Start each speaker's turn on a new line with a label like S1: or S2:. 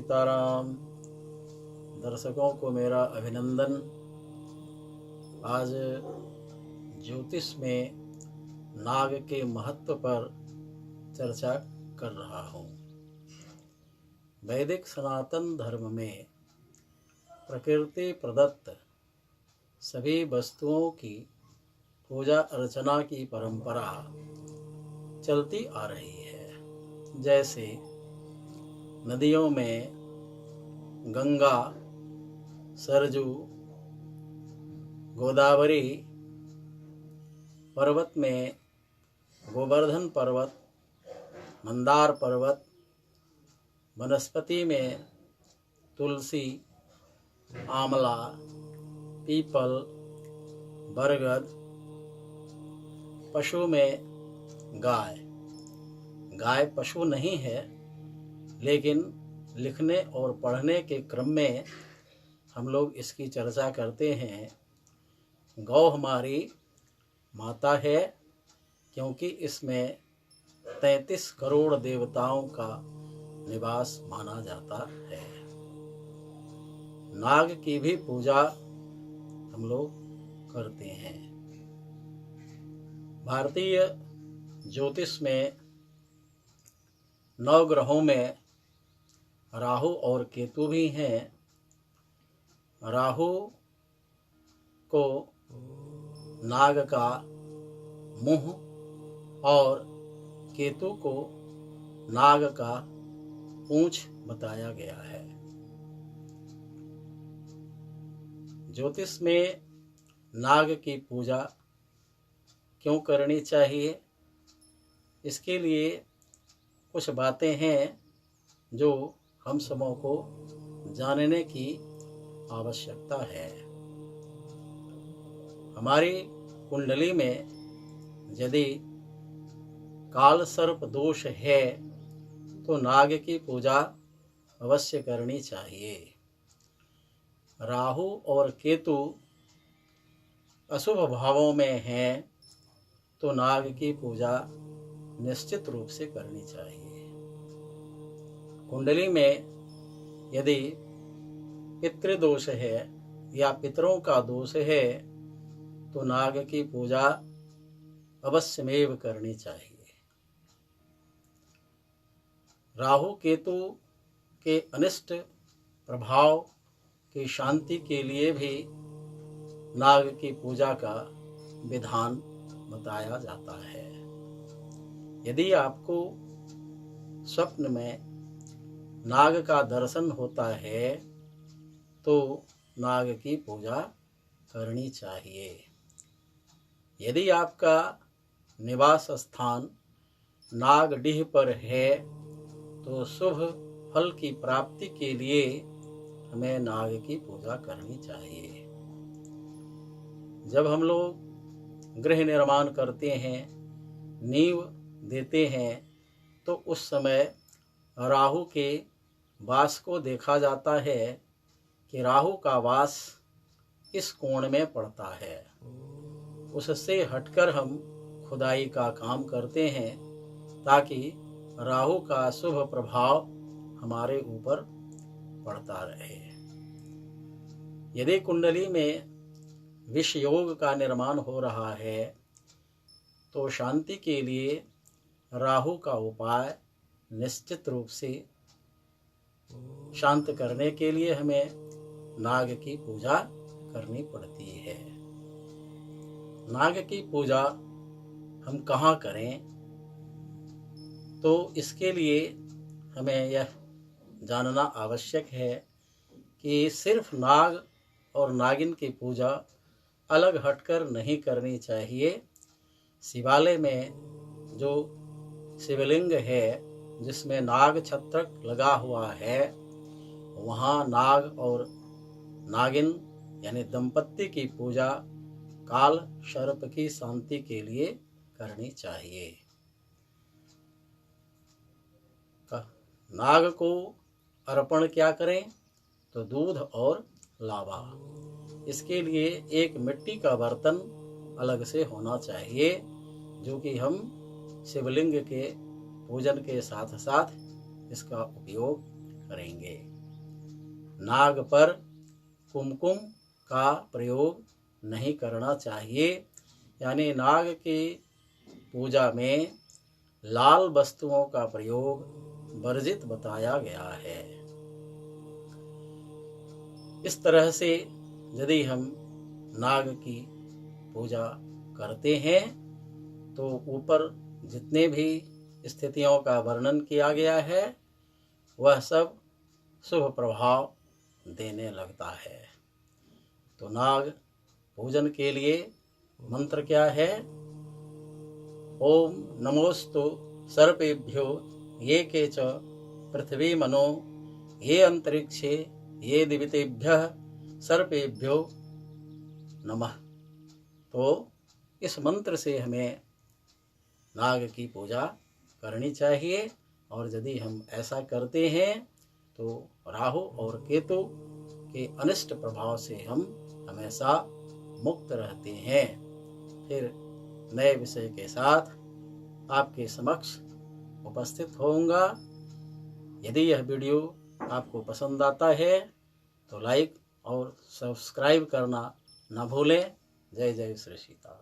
S1: सीताराम। दर्शकों को मेरा अभिनंदन। आज ज्योतिष में नाग के महत्व पर चर्चा कर रहा हूँ। वैदिक सनातन धर्म में प्रकृति प्रदत्त सभी वस्तुओं की पूजा अर्चना की परंपरा चलती आ रही है। जैसे नदियों में गंगा, सरजू, गोदावरी, पर्वत में गोवर्धन पर्वत, मंदार पर्वत, वनस्पति में तुलसी, आंवला, पीपल, बरगद, पशु में गाय। गाय पशु नहीं है, लेकिन लिखने और पढ़ने के क्रम में हम लोग इसकी चर्चा करते हैं। गौ हमारी माता है, क्योंकि इसमें 33 करोड़ देवताओं का निवास माना जाता है। नाग की भी पूजा हम लोग करते हैं। भारतीय ज्योतिष में 9 ग्रहों में राहु और केतु भी हैं। राहु को नाग का मुंह और केतु को नाग का पूंछ बताया गया है। ज्योतिष में नाग की पूजा क्यों करनी चाहिए, इसके लिए कुछ बातें हैं जो हम सबों को जानने की आवश्यकता है। हमारी कुंडली में यदि काल सर्प दोष है तो नाग की पूजा अवश्य करनी चाहिए। राहु और केतु अशुभ भावों में हैं तो नाग की पूजा निश्चित रूप से करनी चाहिए। कुंडली में यदि पितृदोष है या पितरों का दोष है तो नाग की पूजा अवश्यमेव करनी चाहिए। राहु केतु के अनिष्ट प्रभाव की शांति के लिए भी नाग की पूजा का विधान बताया जाता है। यदि आपको स्वप्न में नाग का दर्शन होता है तो नाग की पूजा करनी चाहिए। यदि आपका निवास स्थान नागडीह पर है तो शुभ फल की प्राप्ति के लिए हमें नाग की पूजा करनी चाहिए। जब हम लोग गृह निर्माण करते हैं, नींव देते हैं, तो उस समय राहु के वास को देखा जाता है कि राहु का वास इस कोण में पड़ता है। उससे हटकर हम खुदाई का काम करते हैं ताकि राहु का शुभ प्रभाव हमारे ऊपर पड़ता रहे। यदि कुंडली में विष योग का निर्माण हो रहा है तो शांति के लिए राहु का उपाय निश्चित रूप से शांत करने के लिए हमें नाग की पूजा करनी पड़ती है। नाग की पूजा हम कहाँ करें, तो इसके लिए हमें यह जानना आवश्यक है कि सिर्फ नाग और नागिन की पूजा अलग हटकर नहीं करनी चाहिए। शिवालय में जो शिवलिंग है जिसमें नाग छत्रक लगा हुआ है, वहाँ नाग और नागिन यानी दंपत्ति की पूजा काल सर्प की शांति के लिए करनी चाहिए। नाग को अर्पण क्या करें, तो दूध और लावा। इसके लिए एक मिट्टी का बर्तन अलग से होना चाहिए, जो कि हम शिवलिंग के पूजन के साथ साथ इसका उपयोग करेंगे। नाग पर कुमकुम का प्रयोग नहीं करना चाहिए। यानी नाग की पूजा में लाल वस्तुओं का प्रयोग वर्जित बताया गया है। इस तरह से यदि हम नाग की पूजा करते हैं तो ऊपर जितने भी स्थितियों का वर्णन किया गया है वह सब शुभ प्रभाव देने लगता है। तो नाग पूजन के लिए मंत्र क्या है? ओम नमोस्तु सर्पेभ्यो ये के च पृथ्वी मनो ये अंतरिक्षे ये दिवितेभ्यः सर्पेभ्यो नमः। तो इस मंत्र से हमें नाग की पूजा करनी चाहिए और यदि हम ऐसा करते हैं तो राहु और केतु के अनिष्ट प्रभाव से हम हमेशा मुक्त रहते हैं। फिर नए विषय के साथ आपके समक्ष उपस्थित होऊंगा। यदि यह वीडियो आपको पसंद आता है तो लाइक और सब्सक्राइब करना न भूलें। जय जय श्री सीता।